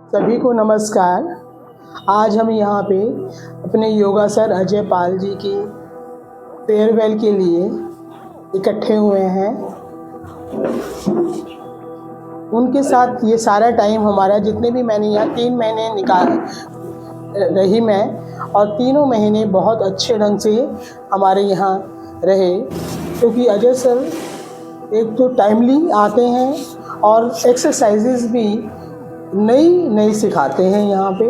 सभी को नमस्कार। आज हम यहाँ पे अपने योगा सर अजय पाल जी की फेयरवेल के लिए इकट्ठे हुए हैं। उनके साथ ये सारा टाइम हमारा, जितने भी मैंने यहाँ 3 महीने निकाल रही मैं, और तीनों महीने बहुत अच्छे ढंग से हमारे यहाँ रहे, क्योंकि अजय सर एक तो टाइमली आते हैं और एक्सरसाइजेज भी नई सिखाते हैं यहाँ पे।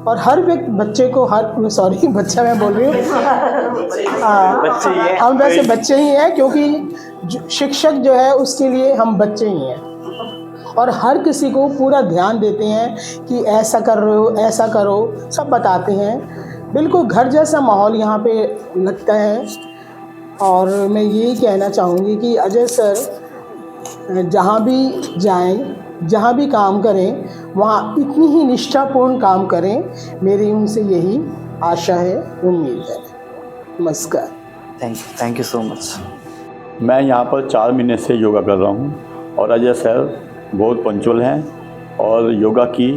और हर बच्चे को बच्चा मैं बोल रही हूँ, हम वैसे बच्चे ही हैं, क्योंकि शिक्षक जो है उसके लिए हम बच्चे ही हैं। और हर किसी को पूरा ध्यान देते हैं कि ऐसा कर रहे हो, ऐसा करो, सब बताते हैं। बिल्कुल घर जैसा माहौल यहाँ पे लगता है। और मैं यही कहना चाहूँगी कि अजय सर जहाँ भी जाएं, जहाँ भी काम करें, वहाँ इतनी ही निष्ठापूर्ण काम करें। मेरी उनसे यही आशा है, उम्मीद है। नमस्कार। Thank you so much. मैं यहाँ पर 4 महीने से योगा कर रहा हूँ और अजय सर बहुत पंचुअल हैं और योगा की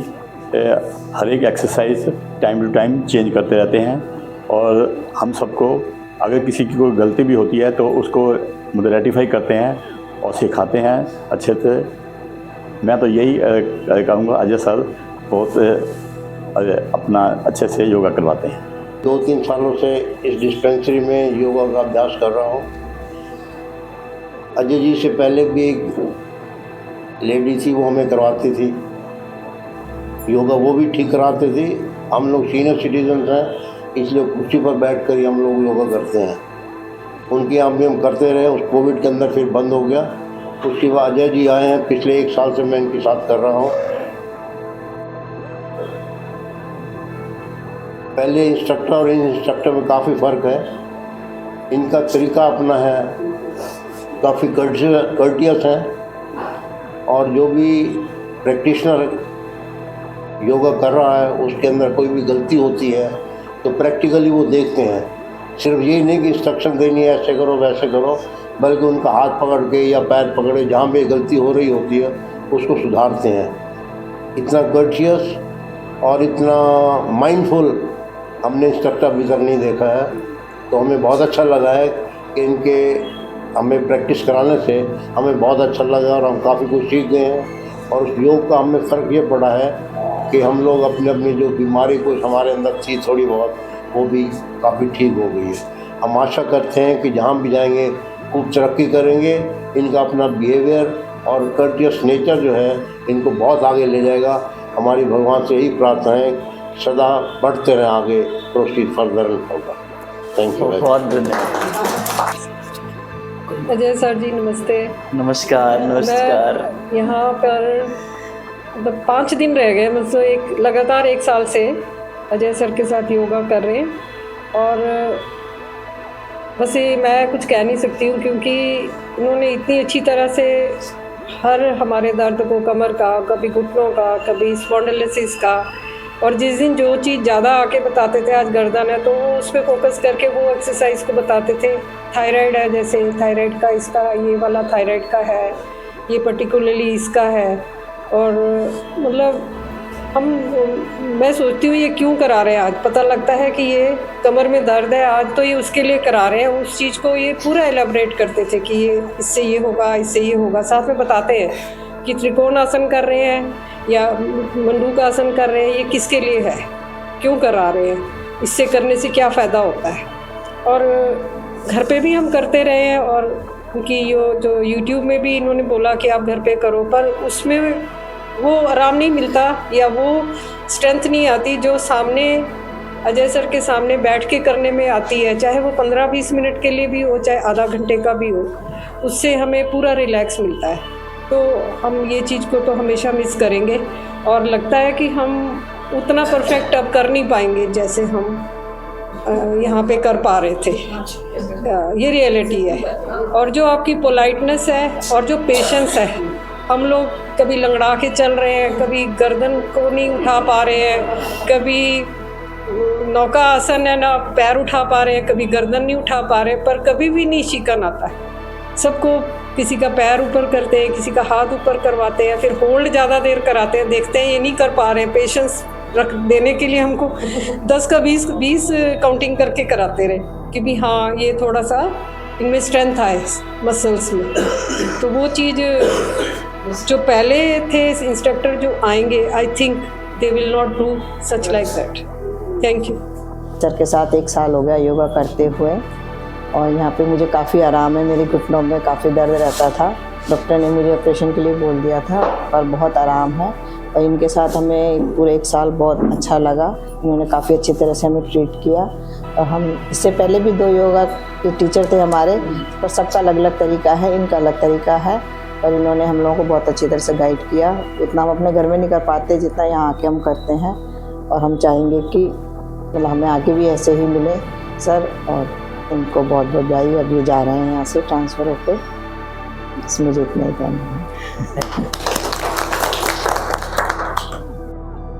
हर एक exercise time to time change करते रहते हैं। और हम सबको अगर किसी की कोई गलती भी होती है तो उसको रेक्टिफाई करते हैं और सिखाते हैं अच्छे से। मैं तो यही कहूँगा, अजय सर बहुत अपना अच्छे से योगा करवाते हैं। 2-3 सालों से इस डिस्पेंसरी में योगा का अभ्यास कर रहा हूँ। अजय जी से पहले भी एक लेडी थी, वो हमें करवाती थी योगा, वो भी ठीक कराते थे। हम लोग सीनियर सिटीजन हैं, इसलिए कुर्सी पर बैठ कर ही हम लोग योगा करते हैं। उनके यहाँ भी हम करते रहे, उस कोविड के अंदर फिर बंद हो गया। उसके बाद अजय जी आए हैं, पिछले 1 साल से मैं इनके साथ कर रहा हूँ। पहले इंस्ट्रक्टर और इन इंस्ट्रक्टर में काफ़ी फ़र्क है। इनका तरीका अपना है, काफ़ी कर्टियस है, और जो भी प्रैक्टिशनर योगा कर रहा है उसके अंदर कोई भी गलती होती है तो प्रैक्टिकली वो देखते हैं। सिर्फ ये नहीं कि इंस्ट्रक्शन देनी है ऐसे करो वैसे करो, बल्कि उनका हाथ पकड़ के या पैर पकड़े, जहाँ भी गलती हो रही होती है उसको सुधारते हैं। इतना कर्टियस और इतना माइंडफुल हमने इंस्ट्रक्टर अभी तक नहीं देखा है। तो हमें बहुत अच्छा लगा है कि इनके हमें प्रैक्टिस कराने से हमें बहुत अच्छा लगा और हम काफ़ी कुछ सीख गए हैं। और उस योग का हमें फ़र्क ये पड़ा है कि हम लोग अपने अपनी जो बीमारी कुछ हमारे अंदर थी थोड़ी बहुत, वो भी काफ़ी ठीक हो गई है। हम आशा करते हैं कि जहाँ भी जाएंगे खूब तरक्की करेंगे। इनका अपना बिहेवियर और कर्टियस नेचर जो है इनको बहुत आगे ले जाएगा। हमारी भगवान से यही प्रार्थना है, सदा बढ़ते रहें आगे, प्रोसीड फर्दर होगा। Thank you. बहुत धन्यवाद। अजय सर जी नमस्ते। नमस्कार। मैं यहाँ पर 5 दिन रह गए, मतलब लगातार 1 साल से अजय सर के साथ योगा कर रहे हैं। और बस ये मैं कुछ कह नहीं सकती हूँ, क्योंकि इन्होंने इतनी अच्छी तरह से हर हमारे दर्द को, कमर का, कभी घुटनों का, कभी स्पॉन्डिलोसिस का, और जिस दिन जो चीज़ ज़्यादा आके बताते थे, आज गर्दन है तो वो उस पर फोकस करके वो एक्सरसाइज को बताते थे। थायराइड है, जैसे थायराइड का, इसका ये वाला थायराइड का है, ये पर्टिकुलरली इसका है। और मतलब मैं सोचती हूँ ये क्यों करा रहे हैं। आज पता लगता है कि ये कमर में दर्द है, आज तो ये उसके लिए करा रहे हैं। उस चीज़ को ये पूरा एलेबोरेट करते थे कि ये इससे ये होगा, इससे ये होगा। साथ में बताते हैं कि त्रिकोण आसन कर रहे हैं या मंडूक आसन कर रहे हैं, ये किसके लिए है, क्यों करा रहे हैं, इससे करने से क्या फ़ायदा होता है। और घर पे भी हम करते रहे हैं, और उनकी जो यूट्यूब में भी इन्होंने बोला कि आप घर पे करो, पर उसमें वो आराम नहीं मिलता या वो स्ट्रेंथ नहीं आती जो सामने अजय सर के सामने बैठ के करने में आती है। चाहे वो 15-20 मिनट के लिए भी हो, चाहे आधा घंटे का भी हो, उससे हमें पूरा रिलैक्स मिलता है। तो हम ये चीज़ को तो हमेशा मिस करेंगे, और लगता है कि हम उतना परफेक्ट अब कर नहीं पाएंगे जैसे हम यहाँ पे कर पा रहे थे। ये रियलिटी है। और जो आपकी पोलाइटनेस है और जो पेशेंस है, हम लोग कभी लंगड़ा के चल रहे हैं, कभी गर्दन को नहीं उठा पा रहे हैं, कभी नौका आसन है ना पैर उठा पा रहे हैं, कभी गर्दन नहीं उठा पा रहे, पर कभी भी नहीं शिकन आता है। सबको किसी का पैर ऊपर करते हैं, किसी का हाथ ऊपर करवाते हैं, फिर होल्ड ज़्यादा देर कराते हैं, देखते हैं ये नहीं कर पा रहे हैं, पेशेंस रख देने के लिए हमको 10 का 20 काउंटिंग करके कराते रहे कि भी हाँ ये थोड़ा सा इनमें स्ट्रेंथ आए मसल्स में। तो वो चीज़ जो पहले थे इंस्ट्रक्टर जो आएंगे, I think they will not do such like that. Thank you. Sir के साथ 1 साल हो गया योगा करते हुए, और यहाँ पे मुझे काफ़ी आराम है। मेरे घुटनों में काफ़ी दर्द रहता था, डॉक्टर ने मुझे ऑपरेशन के लिए बोल दिया था, और बहुत आराम है। और इनके साथ हमें पूरे 1 साल बहुत अच्छा लगा। इन्होंने काफ़ी अच्छी तरह से हमें ट्रीट किया। और हम इससे पहले भी 2 योगा के टीचर थे हमारे, पर सबका अलग अलग तरीका है, इनका अलग तरीका है। और इन्होंने हम लोगों को बहुत अच्छी तरह से गाइड किया। इतना हम अपने घर में नहीं कर पाते जितना यहाँ आके हम करते हैं। और हम चाहेंगे कि मतलब हमें आगे भी ऐसे ही मिले सर। और इनको बहुत बहुत बधाई। अब ये जा रहे हैं यहाँ से ट्रांसफ़र होकर। बस मुझे इतना ही कहना है।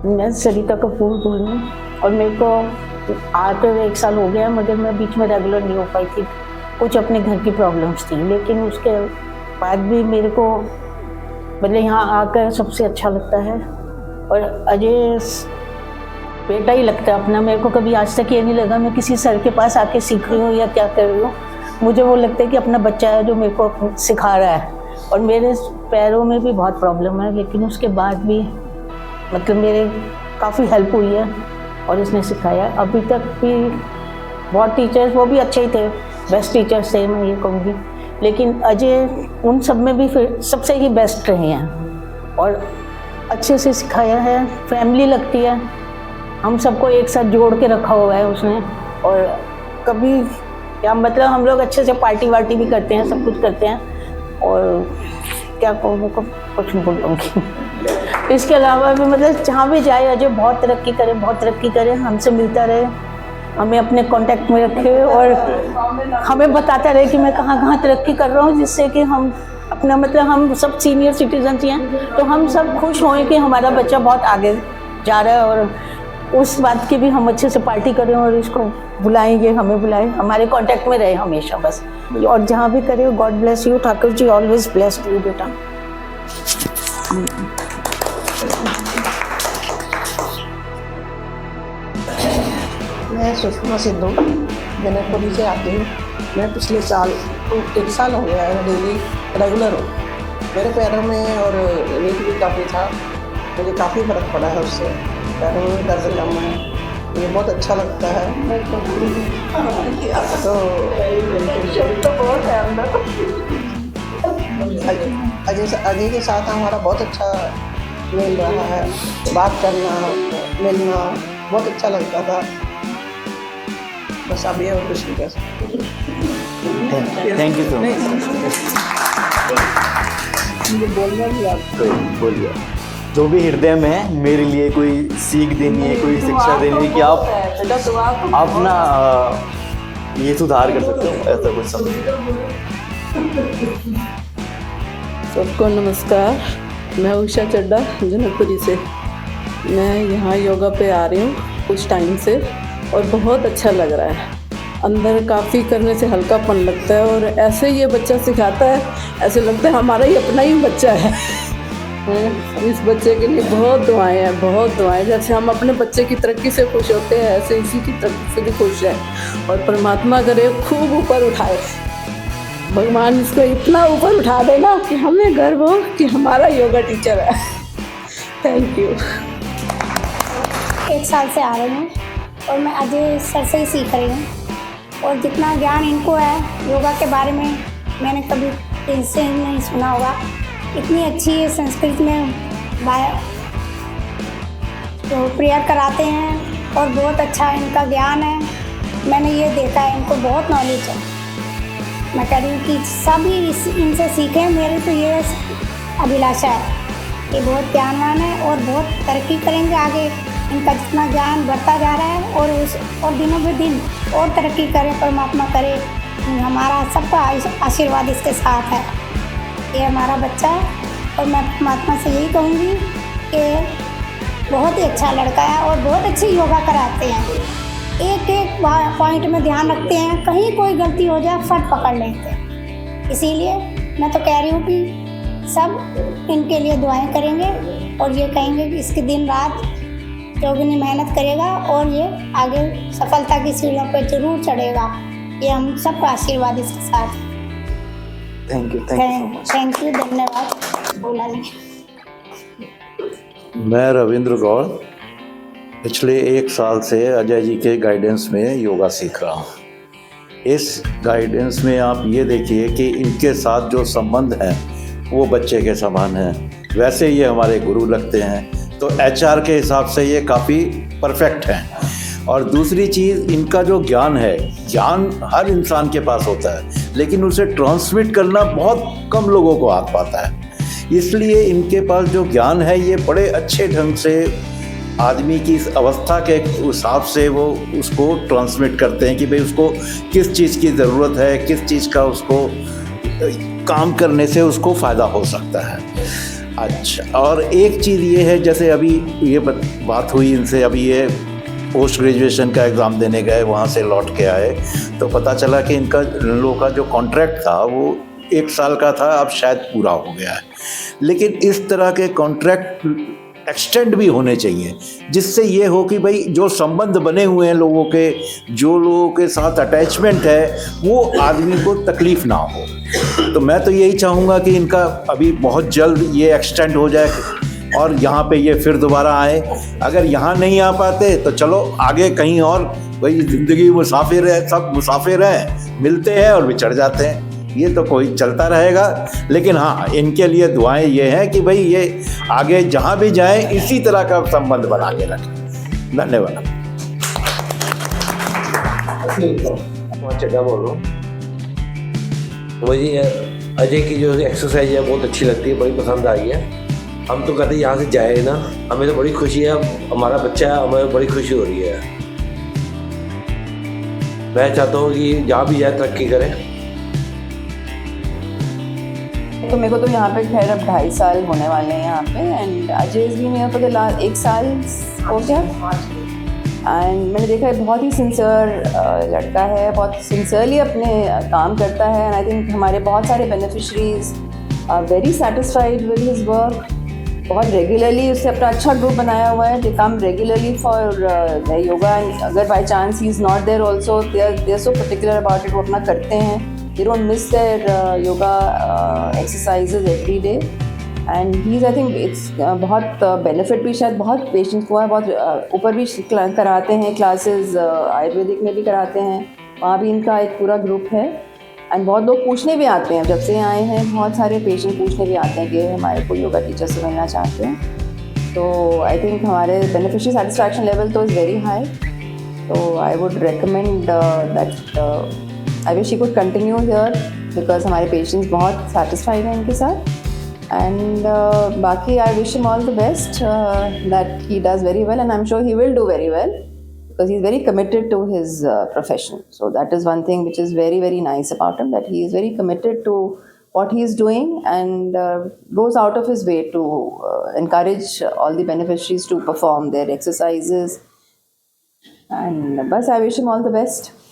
मैं सरिता कपूर बोल रही हूँ, और मेरे को आते हुए 1 साल हो गया, मगर मैं बीच में रेगुलर नहीं हो पाई थी, कुछ अपने घर की प्रॉब्लम्स थी। लेकिन उसके बाद भी मेरे को मतलब यहाँ आकर सबसे अच्छा लगता है। और अजय बेटा ही लगता है अपना। मेरे को कभी आज तक ये नहीं लगा मैं किसी सर के पास आके सीख रही हूँ या क्या कर रही हूँ। मुझे वो लगता है कि अपना बच्चा है जो मेरे को सिखा रहा है। और मेरे पैरों में भी बहुत प्रॉब्लम है, लेकिन उसके बाद भी मतलब मेरे काफ़ी हेल्प हुई है और इसने सिखाया। अभी तक भी बहुत टीचर्स, वो भी अच्छे ही थे, बेस्ट टीचर्स थे मैं ये कहूँगी। लेकिन अजय उन सब में भी फिर सबसे ही बेस्ट रहे हैं और अच्छे से सिखाया है। फैमिली लगती है, हम सबको एक साथ जोड़ के रखा हुआ है उसने। और कभी क्या मतलब हम लोग अच्छे से पार्टी वार्टी भी करते हैं, सब कुछ करते हैं। और क्या कहूँ, कुछ नहीं बोलूँगी। इसके अलावा भी मतलब जहाँ भी जाए अजय बहुत तरक्की करे, हमसे मिलता रहे, हमें अपने कांटेक्ट में रखे और हमें बताता रहे कि मैं कहाँ कहाँ तरक्की कर रहा हूँ, जिससे कि हम अपना मतलब हम सब सीनियर सिटीजन हैं तो हम सब खुश हों कि हमारा बच्चा बहुत आगे जा रहा है। और उस बात की भी हम अच्छे से पार्टी करें और इसको बुलाएंगे, हमें बुलाएं, हमारे कांटेक्ट में रहे हमेशा बस। और जहाँ भी करे, God bless you Thakur ji, always blessed you बेटा। मैं सुषमा सिद्धू जनकपुरी से आती हूँ। मैं पिछले साल 1 साल हो गया है डेली रेगुलर हूँ। मेरे पैरों में और वेट भी काफ़ी था, मुझे काफ़ी फ़र्क पड़ा है उससे। पैरों में दर्द कम है, मुझे बहुत अच्छा लगता है। तो बहुत है अंदर। अजय के साथ हमारा बहुत अच्छा मिल रहा है, बात करना, मिलना बहुत अच्छा लगता था। बस अब ये और कुछ नहीं कर सकते। Thank you so much. मुझे बोलना भी आपको बोलिए। जो भी हृदय में है, मेरे लिए कोई सीख देनी है, कोई शिक्षा देनी है कि आप ना ये सुधार कर सकते हो, ऐसा कुछ समझ। सबको नमस्कार, मैं उषा चड्डा जनकपुरी से। मैं यहाँ योगा पे आ रही हूँ कुछ टाइम से और बहुत अच्छा लग रहा है। अंदर काफ़ी करने से हल्कापन लगता है और ऐसे ये बच्चा सिखाता है, ऐसे लगता है हमारा ही अपना ही बच्चा है। इस बच्चे के लिए बहुत दुआएं हैं, बहुत दुआएं। जैसे हम अपने बच्चे की तरक्की से खुश होते हैं, ऐसे इसी की तरक्की से भी खुश है। और परमात्मा करे खूब ऊपर उठाए, भगवान इसको इतना ऊपर उठा देना कि हमें गर्व हो कि हमारा योगा टीचर है। Thank you. 1 साल से आ रही हूँ और मैं अजय सर से ही सीख रही हूँ। और जितना ज्ञान इनको है योगा के बारे में, मैंने कभी इनसे नहीं सुना होगा। इतनी अच्छी संस्कृत में तो प्रेयर कराते हैं और बहुत अच्छा इनका ज्ञान है। मैंने ये देखा है, इनको बहुत नॉलेज है। मैं कह रही हूँ कि सभी इनसे सीखें। मेरी तो ये अभिलाषा है कि बहुत ज्ञानवान है और बहुत तरक्की करेंगे आगे। इनका जितना ज्ञान बढ़ता जा रहा है और दिनों पे दिन और तरक्की करे, परमात्मा करे। हमारा सबका आशीर्वाद इसके साथ है। ये हमारा बच्चा है और मैं परमात्मा से यही कहूँगी कि बहुत ही अच्छा लड़का है और बहुत अच्छी योगा कराते हैं। एक एक पॉइंट में ध्यान रखते हैं, कहीं कोई गलती हो जाए फट पकड़ लेते हैं। इसीलिए मैं तो कह रही हूँ कि सब इनके लिए दुआएं करेंगे और ये कहेंगे कि इसकी दिन रात जोगिनी मेहनत करेगा और ये आगे सफलता की सीढ़ियों पर जरूर चढ़ेगा। ये हम सबका आशीर्वाद इसके साथ। थैंक यू थैंक यू, धन्यवाद। बोला नहीं। मैं रविंद्र गौड़ पिछले 1 साल से अजय जी के गाइडेंस में योगा सीख रहा हूँ। इस गाइडेंस में आप ये देखिए कि इनके साथ जो संबंध है वो बच्चे के समान है। वैसे ये हमारे गुरु लगते हैं, तो HR के हिसाब से ये काफ़ी परफेक्ट हैं। और दूसरी चीज़, इनका जो ज्ञान है, ज्ञान हर इंसान के पास होता है, लेकिन उसे ट्रांसमिट करना बहुत कम लोगों को आ पाता है। इसलिए इनके पास जो ज्ञान है ये बड़े अच्छे ढंग से आदमी की इस अवस्था के हिसाब से वो उसको ट्रांसमिट करते हैं कि भाई उसको किस चीज़ की ज़रूरत है, किस चीज़ का उसको काम करने से उसको फ़ायदा हो सकता है। अच्छा, और एक चीज़ ये है, जैसे अभी ये बात हुई इनसे, अभी ये पोस्ट ग्रेजुएशन का एग्ज़ाम देने गए, वहाँ से लौट के आए तो पता चला कि इनका इन लोगों का जो कॉन्ट्रैक्ट था वो 1 साल का था, अब शायद पूरा हो गया है। लेकिन इस तरह के कॉन्ट्रैक्ट एक्सटेंड भी होने चाहिए, जिससे ये हो कि भाई जो संबंध बने हुए हैं लोगों के, जो लोगों के साथ अटैचमेंट है, वो आदमी को तकलीफ़ ना हो। तो मैं तो यही चाहूँगा कि इनका अभी बहुत जल्द ये एक्सटेंड हो जाए और यहाँ पे ये फिर दोबारा आए। अगर यहाँ नहीं आ पाते तो चलो आगे कहीं और, भाई ज़िंदगी मुसाफिर है, सब मुसाफिर हैं, मिलते हैं और बिछड़ जाते हैं, ये तो कोई चलता रहेगा। लेकिन हाँ, इनके लिए दुआएं ये हैं कि भाई ये आगे जहाँ भी जाएं इसी तरह का संबंध बना के रखें। धन्यवाद। चड्ढा बोल रहा हूँ। मुझे अजय की जो एक्सरसाइज है बहुत अच्छी लगती है, बड़ी पसंद आई है। हम तो कहते हैं यहाँ से जाए ना, हमें तो बड़ी खुशी है, हमारा बच्चा है, हमें बड़ी खुशी हो रही है। मैं चाहता हूँ कि जहाँ भी जाए तरक्की करें। तो मेरे को तो यहाँ पे खैर अब 2.5 साल होने वाले हैं यहाँ पे, एंड अजय भी मेरे को लास्ट 1 साल हो गया। एंड मैंने देखा है बहुत ही सिंसियर लड़का है, बहुत सिंसियरली अपने काम करता है। एंड आई थिंक हमारे बहुत सारे beneficiaries are very satisfied with his work. बहुत रेगुलरली उससे अपना अच्छा ग्रुप बनाया हुआ है, they come regularly for yoga. And अगर by chance he is not there also, they are so particular about it, वो अपना करते हैं। They don't miss their yoga exercises every day, and he's I think it's बहुत benefit भी शायद बहुत patients को है, बहुत ऊपर भी कराते हैं क्लासेस, आयुर्वेदिक में भी कराते हैं, वहाँ भी इनका एक पूरा ग्रुप है। एंड बहुत लोग पूछने भी आते हैं, जब से आए हैं बहुत सारे पेशेंट पूछने भी आते हैं कि हमारे को योगा टीचर से मिलना चाहते हैं। तो आई थिंक हमारे बेनिफिशियरी सेटिस्फैक्शन लेवल तो इज़ वेरी हाई। तो I would recommend that I wish he could continue here because हमारे patients बहुत satisfied हैं इनके साथ। And बाकी I wish him all the best, that he does very well, and I'm sure he will do very well because he's very committed to his profession. So that is one thing which is very, very nice about him, that he is very committed to what he is doing and goes out of his way to encourage all the beneficiaries to perform their exercises. And bas I wish him all the best.